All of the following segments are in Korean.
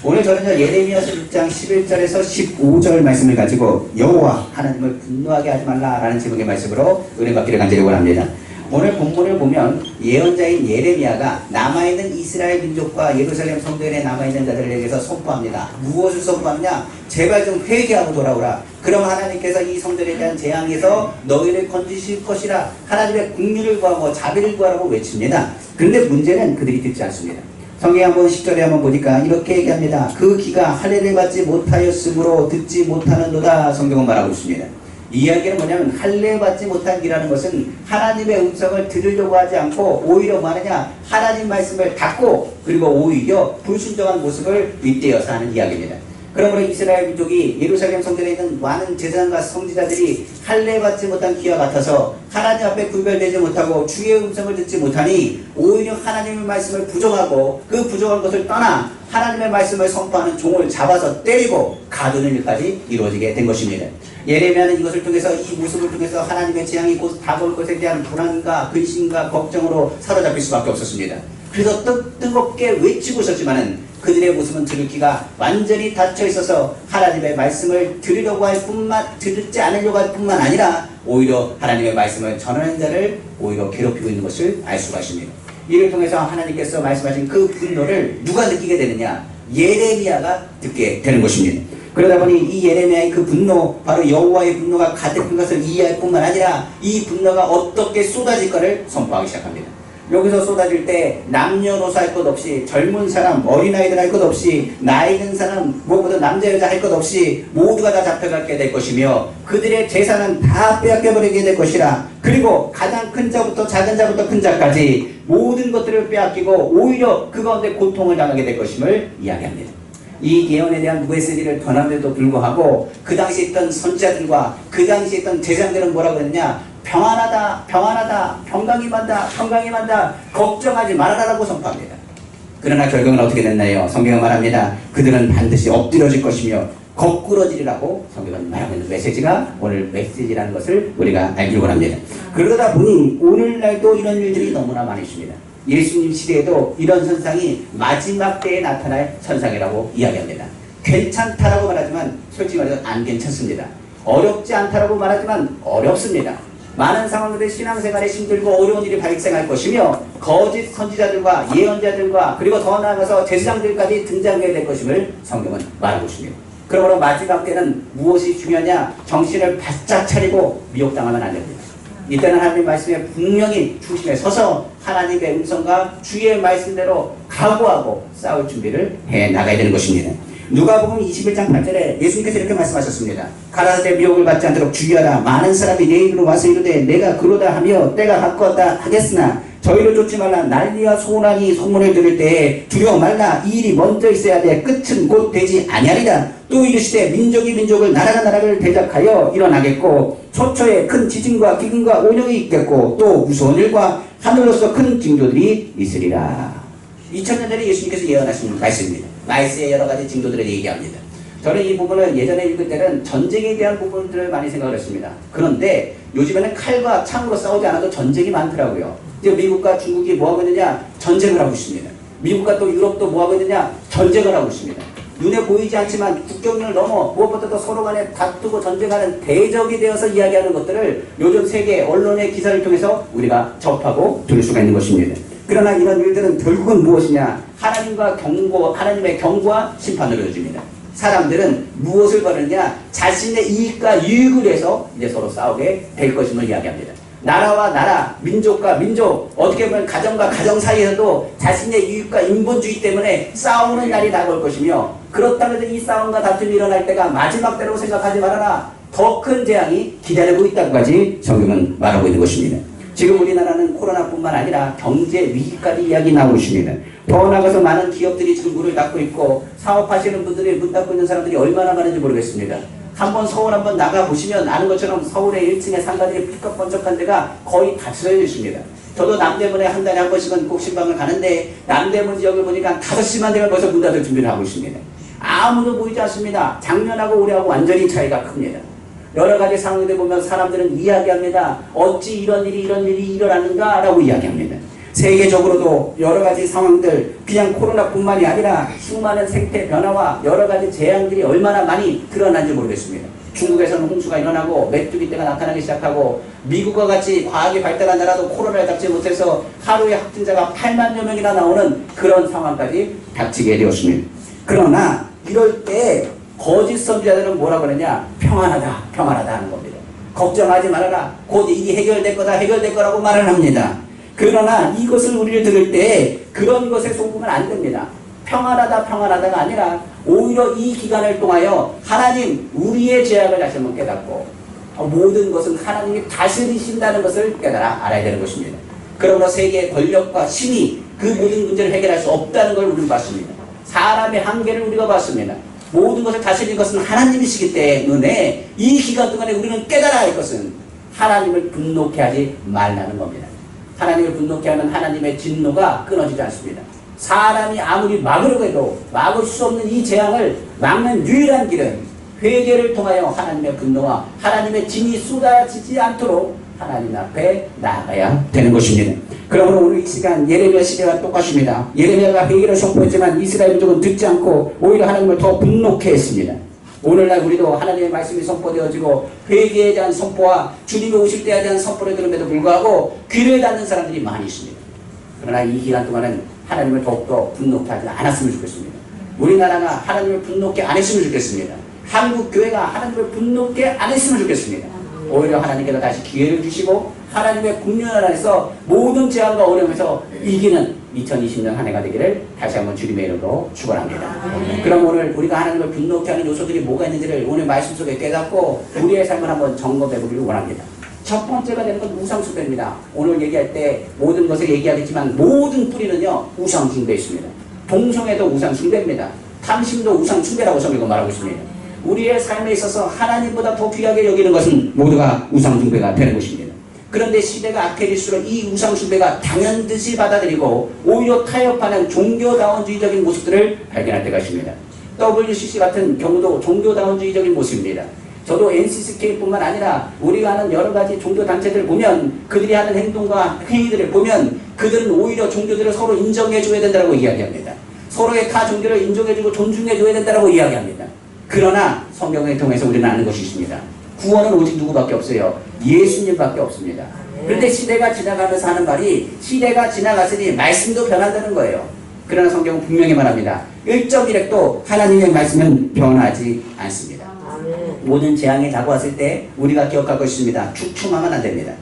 오늘 저는요 예레미야서 6장 11절에서 15절 말씀을 가지고 여호와 하나님을 분노하게 하지 말라라는 제목의 말씀으로 은혜 받기를 간절히 원합니다. 오늘 본문을 보면 예언자인 예레미야가 남아있는 이스라엘 민족과 예루살렘 성전에 남아있는 자들에게서 선포합니다. 무엇을 선포하느냐? 제발 좀 회개하고 돌아오라. 그럼 하나님께서 이 성전에 대한 재앙에서 너희를 건지실 것이라. 하나님의 긍휼을 구하고 자비를 구하라고 외칩니다. 그런데 문제는 그들이 듣지 않습니다. 성경 한번 10절에 한번 보니까 이렇게 얘기합니다. 그 귀가 할례를 받지 못하였으므로 듣지 못하는도다. 성경은 말하고 있습니다. 이 이야기는 뭐냐면 할례 받지 못한 귀라는 것은 하나님의 음성을 들으려고 하지 않고 오히려 뭐하느냐, 하나님 말씀을 닫고 그리고 오히려 불순종한 모습을 빗대어서 하는 이야기입니다. 그러므로 이스라엘 민족이 예루살렘 성전에 있는 많은 제사장과 선지자들이 할례 받지 못한 귀와 같아서 하나님 앞에 구별되지 못하고 주의 음성을 듣지 못하니 오히려 하나님의 말씀을 부정하고 그 부정한 것을 떠나 하나님의 말씀을 선포하는 종을 잡아서 때리고 가두는 일까지 이루어지게 된 것입니다. 예레미야는 이것을 통해서, 이 모습을 통해서 하나님의 재앙이 곧 다가올 것에 대한 불안과 근심과 걱정으로 사로잡힐 수밖에 없었습니다. 그래서 뜨겁게 외치고 있었지만은 그들의 모습은 들을 귀가 완전히 닫혀 있어서 하나님의 말씀을 들으려고 할 뿐만, 듣지 않으려고 할 뿐만 아니라 오히려 하나님의 말씀을 전하는 자를 오히려 괴롭히고 있는 것을 알 수가 있습니다. 이를 통해서 하나님께서 말씀하신 그 분노를 누가 느끼게 되느냐? 예레미야가 듣게 되는 것입니다. 그러다 보니 이 예레미야의 그 분노, 바로 여호와의 분노가 가득한 것을 이해할 뿐만 아니라 이 분노가 어떻게 쏟아질까를 선포하기 시작합니다. 여기서 쏟아질 때 남녀노소 할 것 없이, 젊은 사람, 어린아이들 할 것 없이, 나이 든 사람, 무엇보다 남자 여자 할 것 없이 모두가 다 잡혀가게 될 것이며 그들의 재산은 다 빼앗겨버리게 될 것이라. 그리고 가장 큰 자부터 작은 자부터 큰 자까지 모든 것들을 빼앗기고 오히려 그 가운데 고통을 당하게 될 것임을 이야기합니다. 이 예언에 대한 메시지를 전함에도 불구하고 그 당시에 있던 선지자들과 그 당시에 있던 제사장들은 뭐라고 했냐? 평안하다, 평안하다, 평강이 만다, 평강이 만다, 걱정하지 말아라라고 선포합니다. 그러나 결국은 어떻게 됐나요? 성경은 말합니다. 그들은 반드시 엎드려질 것이며 거꾸러지리라고 성경은 말하고 있는 메시지가 오늘 메시지라는 것을 우리가 알기를 원합니다. 그러다 보니 오늘날도 이런 일들이 너무나 많이 있습니다. 예수님 시대에도 이런 현상이 마지막 때에 나타날 현상이라고 이야기합니다. 괜찮다라고 말하지만 솔직히 말해서 안 괜찮습니다. 어렵지 않다라고 말하지만 어렵습니다. 많은 상황들의 신앙생활에 힘들고 어려운 일이 발생할 것이며 거짓 선지자들과 예언자들과 그리고 더 나아가서 제사장들까지 등장하게 될 것임을 성경은 말하고 있습니다. 그러므로 마지막 때는 무엇이 중요하냐? 정신을 바짝 차리고 미혹당하면 안 됩니다. 이때는 하나님의 말씀에 분명히 중심에 서서 하나님의 음성과 주의 말씀대로 각오하고 싸울 준비를 해 나가야 되는 것입니다. 누가복음 21장 8절에 예수님께서 이렇게 말씀하셨습니다. 가라사대 미혹을 받지 않도록 주의하라. 많은 사람이 내 이름으로 와서 이르되 내가 그러다 하며 때가 가까웠다 하겠으나 저희를 쫓지 말라. 난리와 소란이 소문을 들을 때에 두려워 말라. 이 일이 먼저 있어야 돼. 끝은 곧 되지 아니하리라. 또 이르시되 민족이 민족을 나라가 나라를 대적하여 일어나겠고 초초에 큰 지진과 기근과 오력이 있겠고 또 무서운 일과 하늘로서 큰 징조들이 있으리라. 2000년 전에 예수님께서 예언하신 말씀입니다. 말세의 여러 가지 징조들을 얘기합니다. 저는 이 부분을 예전에 읽을 때는 전쟁에 대한 부분들을 많이 생각을 했습니다. 그런데 요즘에는 칼과 창으로 싸우지 않아도 전쟁이 많더라고요. 이제 미국과 중국이 뭐하고 있느냐? 전쟁을 하고 있습니다. 미국과 또 유럽도 뭐하고 있느냐? 전쟁을 하고 있습니다. 눈에 보이지 않지만 국경을 넘어 무엇보다도 서로 간에 다투고 전쟁하는 대적이 되어서 이야기하는 것들을 요즘 세계 언론의 기사를 통해서 우리가 접하고 들을 수가 있는 것입니다. 그러나 이런 일들은 결국은 무엇이냐? 하나님의 경고와 심판으로 이어집니다. 사람들은 무엇을 거느냐? 자신의 이익과 유익을 위해서 이제 서로 싸우게 될 것임을 이야기합니다. 나라와 나라, 민족과 민족, 어떻게 보면 가정과 가정 사이에서도 자신의 유익과 인본주의 때문에 싸우는 날이 다가올 것이며 그렇다면 이 싸움과 다툼이 일어날 때가 마지막 때라고 생각하지 말아라. 더 큰 재앙이 기다리고 있다고까지 성경은 말하고 있는 것입니다. 지금 우리나라는 코로나뿐만 아니라 경제 위기까지 이야기 나오고 있습니다. 더 나아가서 많은 기업들이 지금 문을 닫고 있고 사업하시는 분들이 문 닫고 있는 사람들이 얼마나 많은지 모르겠습니다. 한번 서울 한번 나가보시면 아는 것처럼 서울의 1층에 상가들이 삐걱번쩍한 데가 거의 닫혀져 있습니다. 저도 남대문에 한 달에 한 번씩은 꼭 신방을 가는데 남대문 지역을 보니까 5시만 되면 벌써 문 닫을 준비를 하고 있습니다. 아무도 보이지 않습니다. 작년하고 올해하고 완전히 차이가 큽니다. 여러 가지 상황들 보면 사람들은 이야기합니다. 어찌 이런 일이 일어났는가 라고 이야기합니다. 세계적으로도 여러 가지 상황들, 그냥 코로나뿐만이 아니라 수많은 생태 변화와 여러 가지 재앙들이 얼마나 많이 드러난지 모르겠습니다. 중국에서는 홍수가 일어나고 메뚜기 떼가 나타나기 시작하고, 미국과 같이 과학이 발달한 나라도 코로나를 잡지 못해서 하루에 확진자가 8만여 명이나 나오는 그런 상황까지 닥치게 되었습니다. 그러나 이럴 때 거짓 선지자들은 뭐라 그러냐? 평안하다, 평안하다 하는 겁니다. 걱정하지 말아라, 곧 일이 해결될 거다, 해결될 거라고 말을 합니다. 그러나 이것을 우리를 들을 때 그런 것에 속으면 안 됩니다. 평안하다, 평안하다가 아니라 오히려 이 기간을 통하여 하나님 우리의 죄악을 다시 한번 깨닫고 모든 것은 하나님이 다스리신다는 것을 깨달아 알아야 되는 것입니다. 그러므로 세계의 권력과 힘이 그 모든 문제를 해결할 수 없다는 걸 우리는 봤습니다. 사람의 한계를 우리가 봤습니다. 모든 것을 다스리는 것은 하나님이시기 때문에 이 기간 동안에 우리는 깨달아야 할 것은 하나님을 분노케 하지 말라는 겁니다. 하나님을 분노케 하면 하나님의 진노가 끊어지지 않습니다. 사람이 아무리 막으려고 해도 막을 수 없는 이 재앙을 막는 유일한 길은 회개를 통하여 하나님의 분노와 하나님의 진이 쏟아지지 않도록 하나님 앞에 나아가야 되는 것입니다. 그러므로 오늘 이 시간 예레미야 시대와 똑같습니다. 예레미야가 회개를 선포했지만 이스라엘 민족은 듣지 않고 오히려 하나님을 더 분노케 했습니다. 오늘날 우리도 하나님의 말씀이 선포되어지고 회개에 대한 선포와 주님이 오실 때에 대한 선포를 들음에도 불구하고 귀를 닫는 사람들이 많이 있습니다. 그러나 이 기간 동안은 하나님을 더욱더 분노케 하지 않았으면 좋겠습니다. 우리나라가 하나님을 분노케 안 했으면 좋겠습니다. 한국 교회가 하나님을 분노케 안 했으면 좋겠습니다. 오히려 하나님께서 다시 기회를 주시고 하나님의 국면을 안에서 모든 재앙과 어려움에서 이기는 2020년 한 해가 되기를 다시 한번 주님의 이름으로 축원합니다. 그럼 오늘 우리가 하나님을 분노케 하는 요소들이 뭐가 있는지를 오늘 말씀 속에 깨닫고 우리의 삶을 한번 점검해 보기를 원합니다. 첫 번째가 되는 건 우상숭배입니다. 오늘 얘기할 때 모든 것을 얘기하겠지만 모든 뿌리는요 우상숭배에 있습니다. 동성애도 우상숭배입니다. 탐심도 우상숭배라고 성경은 말하고 있습니다. 우리의 삶에 있어서 하나님보다 더 귀하게 여기는 것은 모두가 우상숭배가 되는 것입니다. 그런데 시대가 악해질수록 이 우상숭배가 당연듯이 받아들이고 오히려 타협하는 종교다원주의적인 모습들을 발견할 때가 있습니다. WCC 같은 경우도 종교다원주의적인 모습입니다. 저도 NCCK뿐만 아니라 우리가 하는 여러 가지 종교단체들을 보면 그들이 하는 행동과 행위들을 보면 그들은 오히려 종교들을 서로 인정해줘야 된다고 이야기합니다. 서로의 타 종교를 인정해주고 존중해줘야 된다고 이야기합니다. 그러나 성경을 통해서 우리는 아는 것이 있습니다. 구원은 오직 누구밖에 없어요? 예수님밖에 없습니다. 그런데 시대가 지나가면서 하는 말이 시대가 지나갔으니 말씀도 변한다는 거예요. 그러나 성경은 분명히 말합니다. 1.1핵도 하나님의 말씀은 변하지 않습니다. 모든 재앙이 다가왔을 때 우리가 기억할 것이 있습니다. 주춤하면 안 됩니다.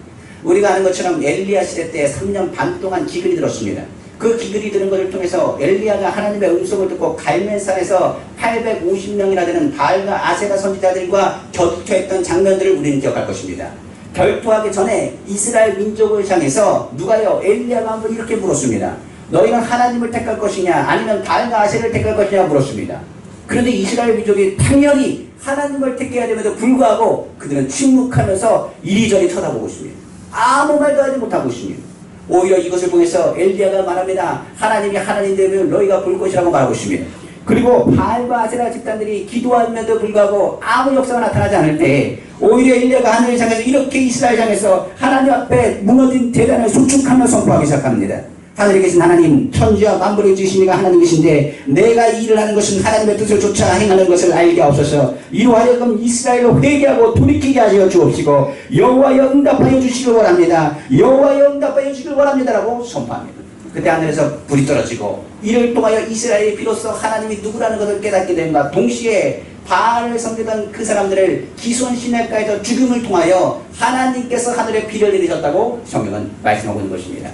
우리가 아는 것처럼 엘리야 시대 때 3년 반 동안 기근이 들었습니다. 그 기근이 드는 것을 통해서 엘리야가 하나님의 음성을 듣고 갈멜산에서 850명이나 되는 바알과 아세라 선지자들과 결투했던 장면들을 우리는 기억할 것입니다. 결투하기 전에 이스라엘 민족을 향해서 누가요? 엘리야가 한번 이렇게 물었습니다. 너희는 하나님을 택할 것이냐 아니면 바알과 아세라를 택할 것이냐 물었습니다. 그런데 이스라엘 민족이 당연히 하나님을 택해야 됨에도 불구하고 그들은 침묵하면서 이리저리 쳐다보고 있습니다. 아무 말도 하지 못하고 있습니다. 오히려 이것을 통해서 엘리야가 말합니다. 하나님이 하나님 되면 너희가 볼 것이라고 말하고 있습니다. 그리고 바알과 아세라 집단들이 기도함에도 불구하고 아무 역사가 나타나지 않을 때 오히려 엘리야가 하늘을 향해서 이렇게 이스라엘 향해서 하나님 앞에 무너진 대단을 수축하며 선포하기 시작합니다. 하늘에 계신 하나님, 천지와 만물을 지으신 이가 하나님이신데 내가 이 일을 하는 것은 하나님의 뜻을 쫓아 행하는 것을 알게 하옵소서. 이로 하여금 이스라엘로 회개하고 돌이키게 하여 주옵시고 여호와여 응답하여 주시길 원합니다. 여호와여 응답하여 주시길 원합니다라고 선포합니다. 그때 하늘에서 불이 떨어지고 이를 통하여 이스라엘이 비로소 하나님이 누구라는 것을 깨닫게 됩니다. 동시에 바알을 섬기던 그 사람들을 기손 시내가에서 죽임을 통하여 하나님께서 하늘에 비를 내리셨다고 성경은 말씀하고 있는 것입니다.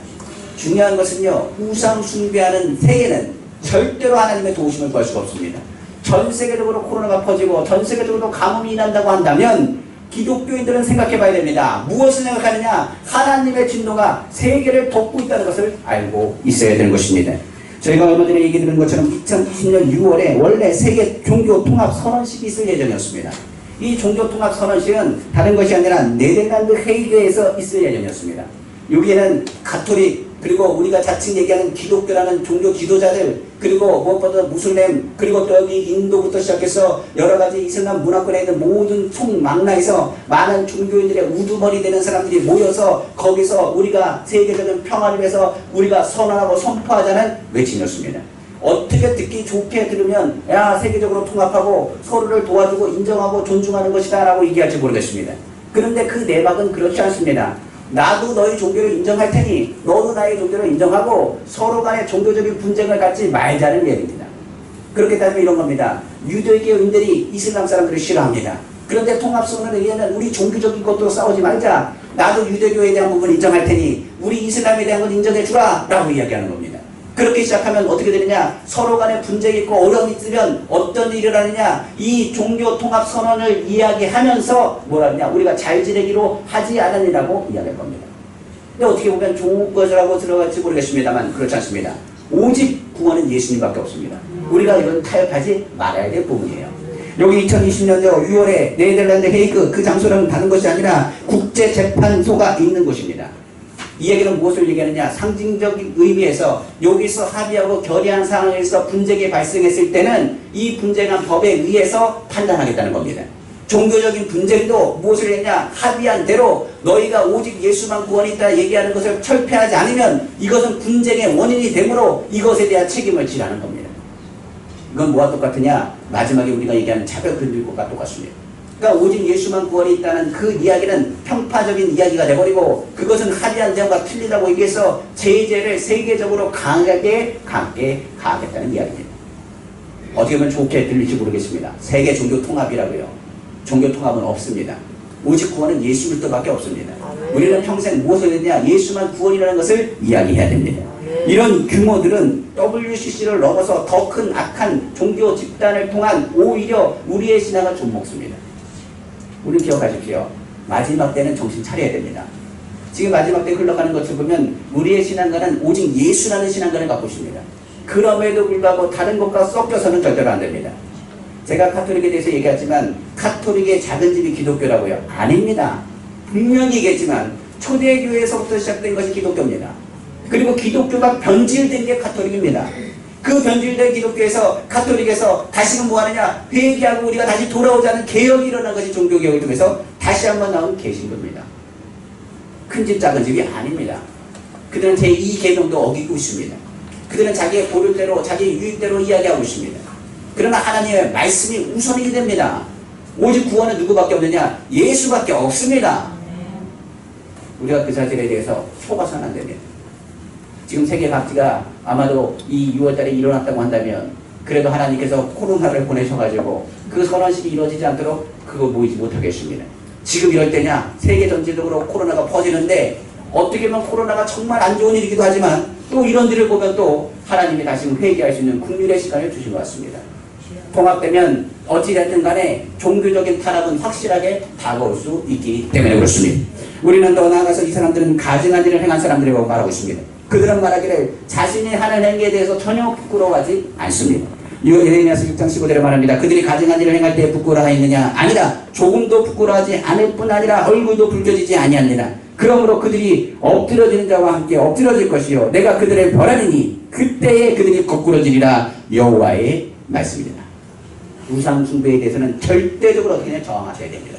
중요한 것은요, 우상 숭배하는 세계는 절대로 하나님의 도우심을 구할 수가 없습니다. 전 세계적으로 코로나가 퍼지고 전 세계적으로 가뭄이 난다고 한다면 기독교인들은 생각해 봐야 됩니다. 무엇을 생각하느냐? 하나님의 진노가 세계를 덮고 있다는 것을 알고 있어야 되는 것입니다. 저희가 얼마 전에 얘기 드린 것처럼 2020년 6월에 원래 세계 종교 통합 선언식이 있을 예정이었습니다. 이 종교 통합 선언식은 다른 것이 아니라 네덜란드 헤이그에서 있을 예정이었습니다. 여기에는 가톨릭, 그리고 우리가 자칭 얘기하는 기독교라는 종교 지도자들, 그리고 무엇보다 무슬림, 그리고 또 여기 인도부터 시작해서 여러 가지 이슬람 문화권에 있는 모든 총망라에서 많은 종교인들의 우두머리 되는 사람들이 모여서 거기서 우리가 세계적인 평화를 위해서 우리가 선언하고 선포하자는 외침이었습니다. 어떻게 듣기 좋게 들으면 야 세계적으로 통합하고 서로를 도와주고 인정하고 존중하는 것이다 라고 얘기할지 모르겠습니다. 그런데 그 내막은 그렇지 않습니다. 나도 너희 종교를 인정할 테니 너도 나의 종교를 인정하고 서로 간의 종교적인 분쟁을 갖지 말자는 얘기입니다. 그렇게 따지면 이런 겁니다. 유대교인들이 이슬람 사람들을 싫어합니다. 그런데 통합선언에 의하면 우리 종교적인 것도 싸우지 말자. 나도 유대교에 대한 부분을 인정할 테니 우리 이슬람에 대한 건 인정해 주라 라고 이야기하는 겁니다. 그렇게 시작하면 어떻게 되느냐, 서로 간에 분쟁이 있고 어려움이 있으면 어떤 일을 하느냐, 이 종교 통합 선언을 이야기하면서 뭐라 하느냐, 우리가 잘 지내기로 하지 않았느냐고 이야기할 겁니다. 근데 어떻게 보면 좋은 것이라고 들어갈지 모르겠습니다만 그렇지 않습니다. 오직 구원은 예수님밖에 없습니다. 우리가 이건 타협하지 말아야 될 부분이에요. 여기 2020년도 6월에 네덜란드 헤이그 그 장소는 다른 것이 아니라 국제재판소가 있는 곳입니다. 이 얘기는 무엇을 얘기하느냐, 상징적인 의미에서 여기서 합의하고 결의한 상황에서 분쟁이 발생했을 때는 이 분쟁한 법에 의해서 판단하겠다는 겁니다. 종교적인 분쟁도 무엇을 했냐, 합의한 대로 너희가 오직 예수만 구원이 있다 얘기하는 것을 철폐하지 않으면 이것은 분쟁의 원인이 되므로 이것에 대한 책임을 지라는 겁니다. 이건 뭐와 똑같으냐, 마지막에 우리가 얘기하는 차별금지법과 똑같습니다. 그러니까 오직 예수만 구원이 있다는 그 이야기는 평파적인 이야기가 돼버리고 그것은 합의한 점과 틀리다고 얘기해서 제재를 세계적으로 강하게 가하겠다는 이야기입니다. 어떻게 보면 좋게 들릴지 모르겠습니다. 세계 종교 통합이라고요. 종교 통합은 없습니다. 오직 구원은 예수 그리스도밖에 없습니다. 우리는 평생 무엇을 했냐, 예수만 구원이라는 것을 이야기해야 됩니다. 이런 규모들은 WCC를 넘어서 더 큰 악한 종교 집단을 통한 오히려 우리의 신앙을 좀먹습니다. 우리 기억하십시오. 마지막 때는 정신 차려야 됩니다. 지금 마지막 때 흘러가는 것을 보면 우리의 신앙가는 오직 예수라는 신앙가를 갖고 있습니다. 그럼에도 불구하고 다른 것과 섞여서는 절대로 안 됩니다. 제가 카톨릭에 대해서 얘기했지만 카톨릭의 작은 집이 기독교라고요? 아닙니다. 분명히 얘기했지만 초대교회에서부터 시작된 것이 기독교입니다. 그리고 기독교가 변질된 게 카톨릭입니다. 그 변질된 기독교에서 카톨릭에서 다시는 뭐하느냐, 회개하고 우리가 다시 돌아오자는 개혁이 일어난 것이 종교개혁을 통해서 다시 한번 나온 개신교입니다. 큰 집 작은 집이 아닙니다. 그들은 제2계명도 어기고 있습니다. 그들은 자기의 보류대로 자기의 유익대로 이야기하고 있습니다. 그러나 하나님의 말씀이 우선이 됩니다. 오직 구원은 누구밖에 없느냐, 예수밖에 없습니다. 우리가 그 사실에 대해서 속아서는 안 됩니다. 지금 세계 각지가 아마도 이 6월달에 일어났다고 한다면 그래도 하나님께서 코로나를 보내셔가지고 그 선언식이 이루어지지 않도록 그거 모이지 못하겠습니다. 지금 이럴 때냐, 세계 전체적으로 코로나가 퍼지는데 어떻게 보면 코로나가 정말 안 좋은 일이기도 하지만 또 이런 일을 보면 또 하나님이 다시금 회개할 수 있는 국률의 시간을 주신 것 같습니다. 통합되면 어찌됐든 간에 종교적인 탄압은 확실하게 다가올 수 있기 때문에 그렇습니다. 우리는 더 나아가서 이 사람들은 가증한 일을 행한 사람들이라고 말하고 있습니다. 그들은 말하기를 자신이 하는 행위에 대해서 전혀 부끄러워하지 않습니다. 예레미야서 6장 15절에 말합니다. 그들이 가증한 일을 행할 때 부끄러워하였느냐? 아니라 조금도 부끄러워하지 않을 뿐 아니라 얼굴도 붉혀지지 아니하느니라. 그러므로 그들이 엎드려지는 자와 함께 엎드려질 것이요 내가 그들을 벌하리니 그때에 그들이 거꾸러지리라. 여호와의 말씀입니다. 우상 숭배에 대해서는 절대적으로 어떻게 저항하셔야 됩니다.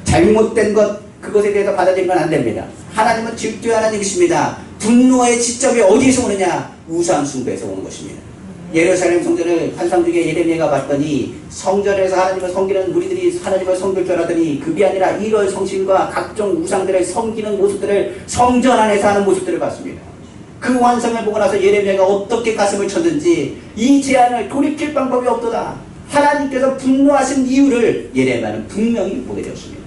잘못된 것, 그것에 대해서 받아들이면 안 됩니다. 하나님은 질투의 하나님이십니다. 분노의 지점이 어디에서 오느냐? 우상 숭배에서 오는 것입니다. 예루살렘 성전을 환상 중에 예레미야가 봤더니 성전에서 하나님을 섬기는 무리들이 하나님을 섬길 줄 알았더니 그게 아니라 이런 성신과 각종 우상들을 섬기는 모습들을 성전 안에서 하는 모습들을 봤습니다. 그 환상을 보고 나서 예레미야가 어떻게 가슴을 쳤는지 이 제안을 돌이킬 방법이 없도다. 하나님께서 분노하신 이유를 예레미야는 분명히 보게 되었습니다.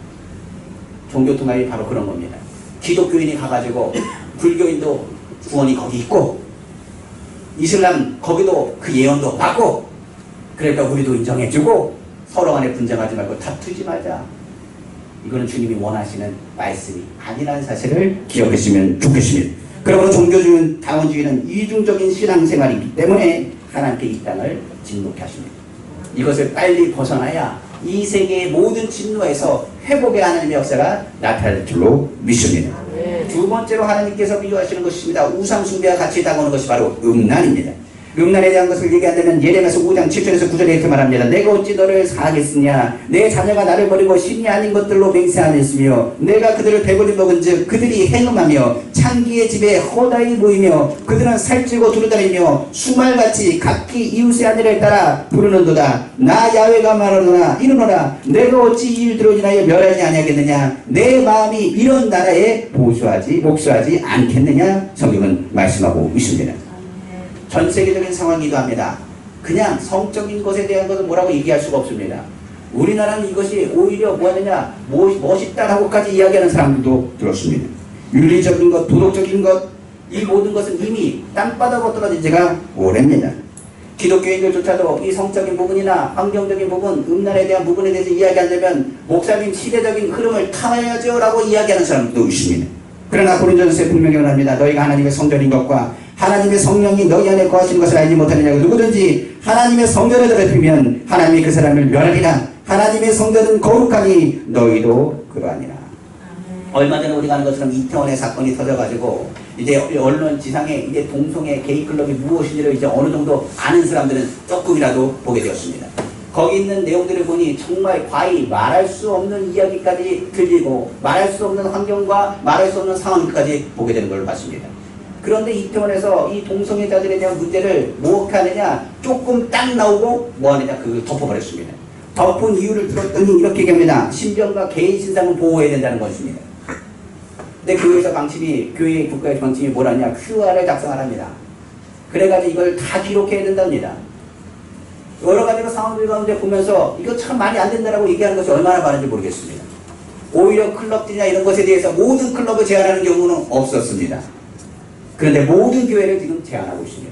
종교통합이 바로 그런 겁니다. 기독교인이 가가지고 불교인도 구원이 거기 있고 이슬람 거기도 그 예언도 받고 그러니까 우리도 인정해주고 서로 간에 분쟁하지 말고 다투지 말자. 이거는 주님이 원하시는 말씀이 아니라는 사실을 기억했으면 좋겠습니다. 그러므로 종교주의는 다원주의는 이중적인 신앙생활이기 때문에 하나님께 이 땅을 진노케 하십니다. 이것을 빨리 벗어나야 이 세계의 모든 진노에서 회복의 하나님의 역사가 나타날 줄로 믿습니다. 두 번째로 하나님께서 비유하시는 것입니다. 우상 숭배와 같이 다가오는 것이 바로 음란입니다. 음란에 대한 것을 얘기한다면 예레미야서 5장 7절에서 9절에 이렇게 말합니다. 내가 어찌 너를 사하겠으냐? 내 자녀가 나를 버리고 신이 아닌 것들로 맹세하였으며 내가 그들을 배불리 먹은즉 그들이 행음하며 창기의 집에 허다히 모이며 그들은 살찌고 두루다니며 수말같이 각기 이웃의 아내를 따라 부르는도다. 나 야훼가 말하노라 이르노라 내가 어찌 이 일들로 인하여 멸하지 아니하겠느냐? 내 마음이 이런 나라에 복수하지 않겠느냐? 성경은 말씀하고 있습니다. 전 세계적인 상황이기도 합니다. 그냥 성적인 것에 대한 것은 뭐라고 얘기할 수가 없습니다. 우리나라는 이것이 오히려 뭐하느냐 멋있다라고까지 이야기하는 사람들도 들었습니다. 윤리적인 것, 도덕적인 것, 이 모든 것은 이미 땅바닥으로 떨어진 지가 오래입니다. 기독교인들조차도 이 성적인 부분이나 환경적인 부분, 음란에 대한 부분에 대해서 이야기하려면 목사님 시대적인 흐름을 타야죠 라고 이야기하는 사람들도 있습니다. 그러나 고린도전서에 분명히 말합니다. 너희가 하나님의 성전인 것과 하나님의 성령이 너희 안에 거하시는 것을 알지 못하느냐고. 누구든지 하나님의 성전을 더럽히면 하나님이 그 사람을 멸하리라. 하나님의 성전은 거룩하니 너희도 그러하니라. 얼마 전에 우리가 아는 것처럼 이태원의 사건이 터져가지고 이제 언론 지상에 이제 동성애 게이클럽이 무엇인지를 이제 어느 정도 아는 사람들은 조금이라도 보게 되었습니다. 거기 있는 내용들을 보니 정말 과히 말할 수 없는 이야기까지 들리고 말할 수 없는 환경과 말할 수 없는 상황까지 보게 되는 걸 봤습니다. 그런데 이태원에서 이 동성애자들에 대한 문제를 뭐렇게 하느냐 조금 딱 나오고 뭐하느냐 그걸 덮어버렸습니다. 덮은 이유를 들었더니 이렇게 얘기합니다. 신병과 개인 신상을 보호해야 된다는 것입니다. 근데 교회에서 방침이 교회 국가의 방침이 뭐라냐 QR을 작성하랍니다. 그래가지고 이걸 다 기록해야 된답니다. 여러 가지로 상황들 가운데 보면서 이거 참 말이 안 된다라고 얘기하는 것이 얼마나 많은지 모르겠습니다. 오히려 클럽들이나 이런 것에 대해서 모든 클럽을 제한하는 경우는 없었습니다. 그런데 모든 교회를 지금 제한하고 있습니다.